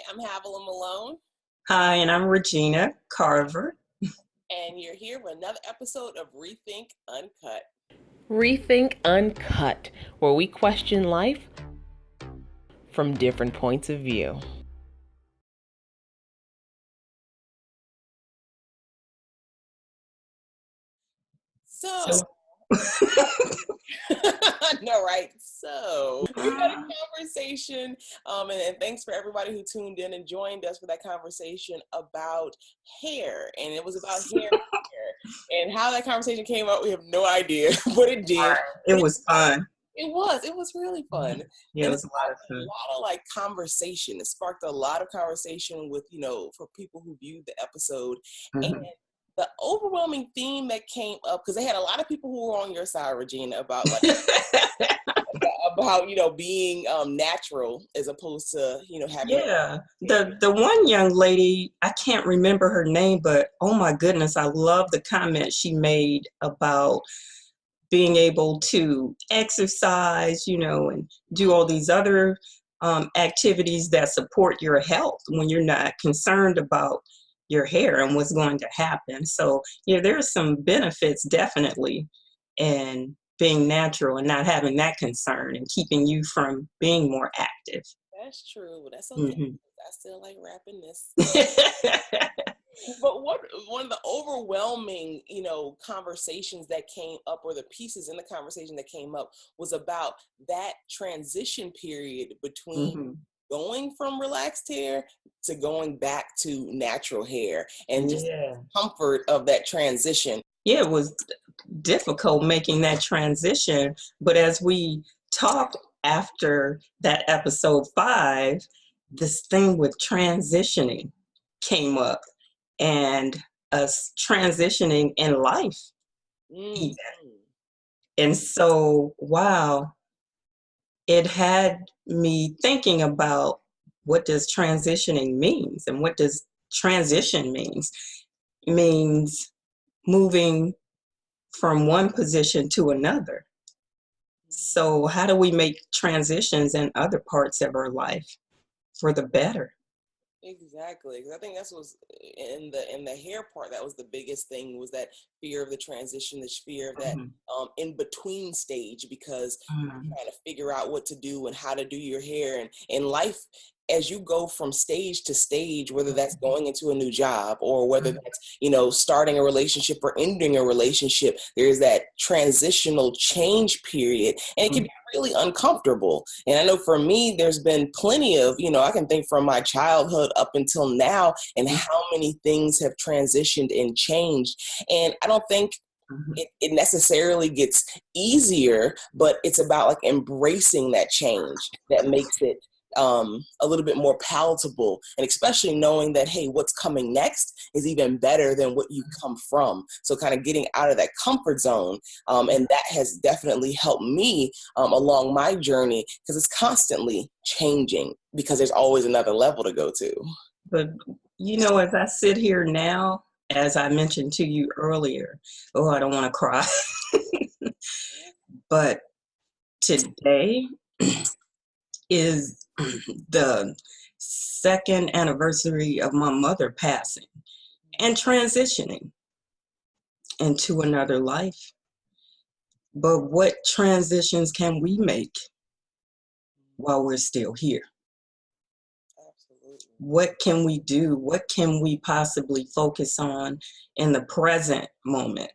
I'm Havilah Malone, Hi, and I'm Regina Carver. and you're here for another episode of ReThink Uncut. ReThink Uncut, where we question life from different points of view. So, no, right? So, we had a conversation, and thanks for everybody who tuned in and joined us for that conversation about hair. And it was about hair. And how that conversation came up, we have no idea, but it did. It was fun. It was really fun. Yeah, And it was a lot of fun. a lot of like conversation. It sparked a lot of conversation with, for people who viewed the episode. Mm-hmm. And the overwhelming theme that came up, because they had a lot of people who were on your side, Regina, about like about being natural as opposed to having the one young lady, I can't remember her name, but oh my goodness, I love the comment she made about being able to exercise, and do all these other activities that support your health when you're not concerned about your hair and what's going to happen. So there's some benefits definitely in being natural and not having that concern and keeping you from being more active. That's true. That's okay. Mm-hmm. I still like rapping this. But one of the overwhelming, conversations that came up, or the pieces in the conversation that came up, was about that transition period between going from relaxed hair to going back to natural hair, and just the comfort of that transition. Yeah, it was difficult making that transition, but as we talked after that episode 5, this thing with transitioning came up, and us transitioning in life even. And so, wow, it had me thinking about what does transitioning means, and what does transition means. It means moving from one position to another. So how do we make transitions in other parts of our life for the better? Exactly, because I think that's was in the hair part. That was the biggest thing, was that fear of the transition, this fear of that in between stage, because you're trying to figure out what to do and how to do your hair, and in life, as you go from stage to stage, whether that's going into a new job or whether that's starting a relationship or ending a relationship, there's that transitional change period, and it can be really uncomfortable. And I know for me, there's been plenty of, I can think from my childhood up until now, and how many things have transitioned and changed. And I don't think it necessarily gets easier, but it's about like embracing that change that makes it a little bit more palatable, and especially knowing that, hey, what's coming next is even better than what you come from. So kind of getting out of that comfort zone, and that has definitely helped me along my journey, because it's constantly changing, because there's always another level to go to. But as I sit here now, as I mentioned to you earlier, I don't want to cry, but today is the 2nd anniversary of my mother passing and transitioning into another life. But what transitions can we make while we're still here? Absolutely. What can we do? What can we possibly focus on in the present moment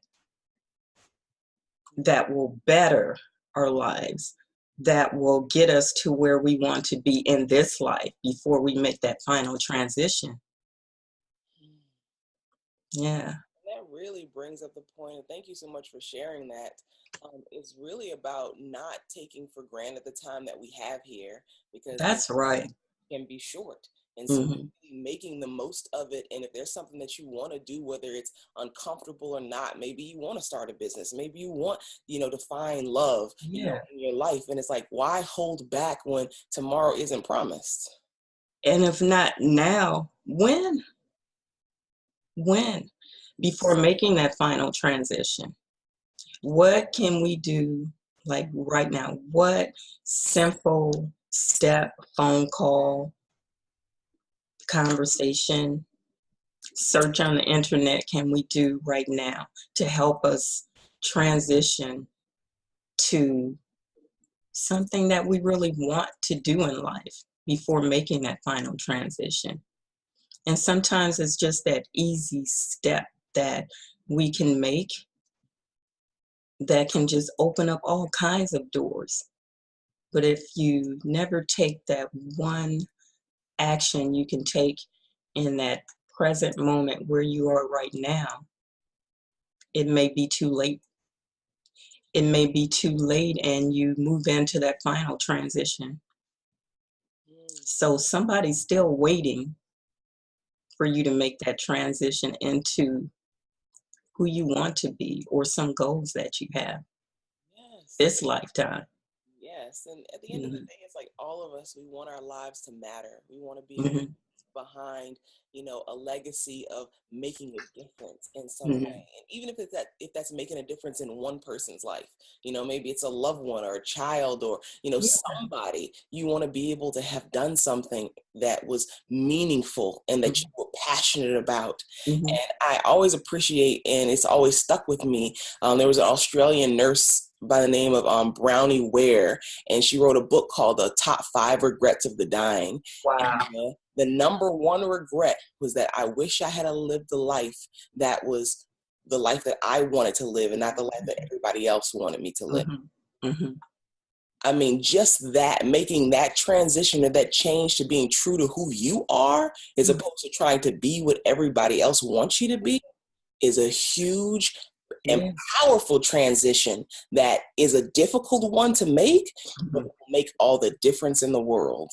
that will better our lives, that will get us to where we want to be in this life before we make that final transition? Yeah. That really brings up the point, and thank you so much for sharing that. It's really about not taking for granted the time that we have here, because That's right. It can be short. And so really making the most of it. And if there's something that you want to do, whether it's uncomfortable or not, maybe you want to start a business, maybe you want, to find love in your life. And it's like, why hold back when tomorrow isn't promised? And if not now, when? Before making that final transition, what can we do, like right now? What simple step, phone call, conversation, search on the internet can we do right now to help us transition to something that we really want to do in life before making that final transition? And sometimes it's just that easy step that we can make that can just open up all kinds of doors. But if you never take that one action you can take in that present moment where you are right now, it may be too late. It may be too late and you move into that final transition. So somebody's still waiting for you to make that transition into who you want to be or some goals that you have this lifetime. Yes, and at the end of the day, it's like all of us, we want our lives to matter. We want to be behind, a legacy of making a difference in some way. And even if that's making a difference in one person's life, maybe it's a loved one or a child or, somebody, you want to be able to have done something that was meaningful and that you were passionate about. And I always appreciate, and it's always stuck with me. There was an Australian nurse by the name of Brownie Ware, and she wrote a book called The Top 5 Regrets of the Dying. Wow. And, the number one regret was that I wish I had lived the life that was the life that I wanted to live and not the life that everybody else wanted me to live. I mean, just that, making that transition or that change to being true to who you are as opposed to trying to be what everybody else wants you to be is a huge and powerful transition that is a difficult one to make, but will make all the difference in the world.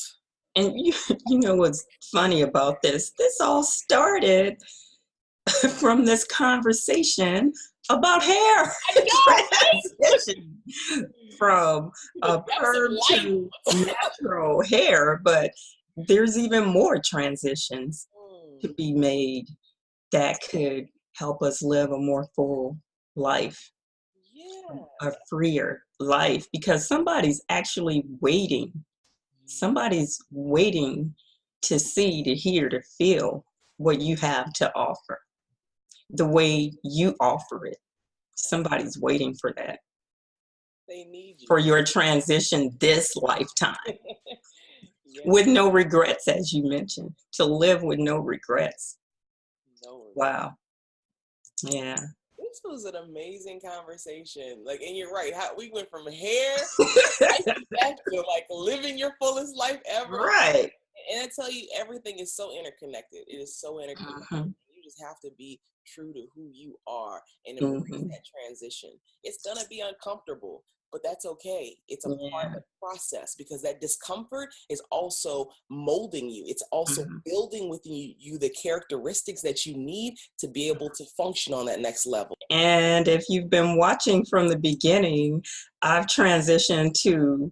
And you know what's funny about this? This all started from this conversation about hair. Transition from a perm to natural hair, but there's even more transitions to be made that could help us live a more full life, a freer life, because somebody's actually waiting. Somebody's waiting to see, to hear, to feel what you have to offer, the way you offer it. Somebody's waiting for that. They need you. For your transition this lifetime. With no regrets, as you mentioned, to live with no regrets. Wow. Yeah. This was an amazing conversation. And you're right. How we went from hair back to living your fullest life ever. Right. And I tell you, everything is so interconnected. It is so interconnected. You just have to be true to who you are and embrace that transition. It's gonna be uncomfortable, but that's okay. It's a part of the process because that discomfort is also molding you. It's also building within you the characteristics that you need to be able to function on that next level. And if you've been watching from the beginning, I've transitioned to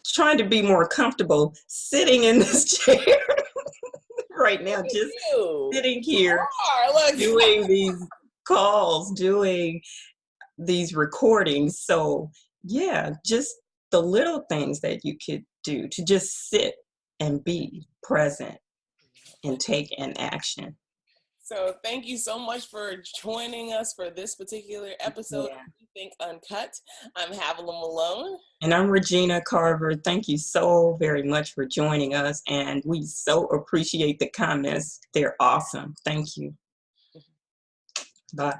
trying to be more comfortable sitting in this chair right now, just sitting here, doing these calls, doing these recordings. So yeah, just the little things that you could do to just sit and be present and take an action. So thank you so much for joining us for this particular episode of ReThink Uncut. I'm Havilah Malone. And I'm Regina Carver. Thank you so very much for joining us. And we so appreciate the comments. They're awesome. Thank you. Bye.